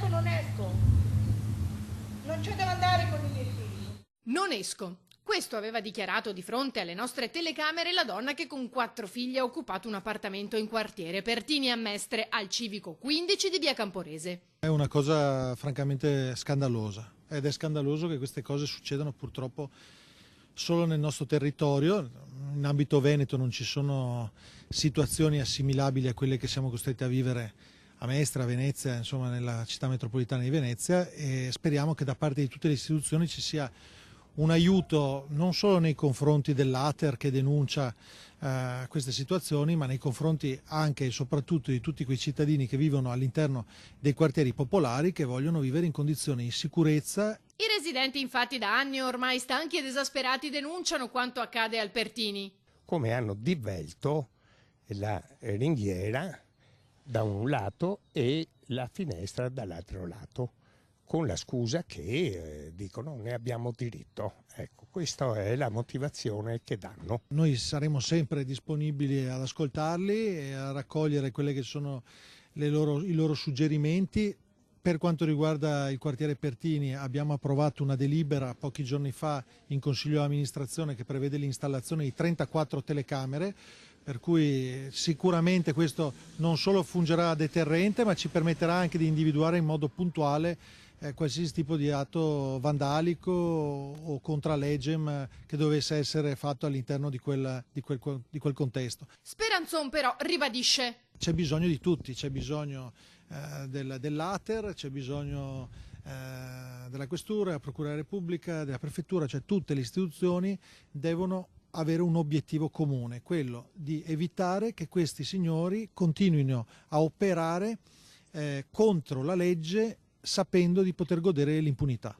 adesso non esco. Non c'è da andare con i miei figli. Non esco. Questo aveva dichiarato di fronte alle nostre telecamere la donna che con 4 figli ha occupato un appartamento in quartiere Pertini a Mestre, al civico 15 di via Camporese. È una cosa francamente scandalosa ed è scandaloso che queste cose succedano purtroppo solo nel nostro territorio. In ambito veneto non ci sono situazioni assimilabili a quelle che siamo costretti a vivere a Mestre, a Venezia, insomma nella città metropolitana di Venezia, e speriamo che da parte di tutte le istituzioni ci sia un aiuto non solo nei confronti dell'Ater che denuncia queste situazioni, ma nei confronti anche e soprattutto di tutti quei cittadini che vivono all'interno dei quartieri popolari, che vogliono vivere in condizioni di sicurezza. I residenti infatti da anni ormai stanchi ed esasperati denunciano quanto accade al Pertini. Come hanno divelto la ringhiera da un lato e la finestra dall'altro lato, con la scusa che dicono ne abbiamo diritto. Ecco, questa è la motivazione che danno. Noi saremo sempre disponibili ad ascoltarli e a raccogliere quelli che sono i loro suggerimenti. Per quanto riguarda il quartiere Pertini, abbiamo approvato una delibera pochi giorni fa in Consiglio di amministrazione che prevede l'installazione di 34 telecamere, per cui sicuramente questo non solo fungerà a deterrente, ma ci permetterà anche di individuare in modo puntuale qualsiasi tipo di atto vandalico o contra legem che dovesse essere fatto all'interno di quel contesto. Speranzon però ribadisce: c'è bisogno di tutti, c'è bisogno dell'Ater, c'è bisogno della Questura, della Procura della Repubblica, della Prefettura, cioè tutte le istituzioni devono avere un obiettivo comune, quello di evitare che questi signori continuino a operare contro la legge, sapendo di poter godere dell'impunità.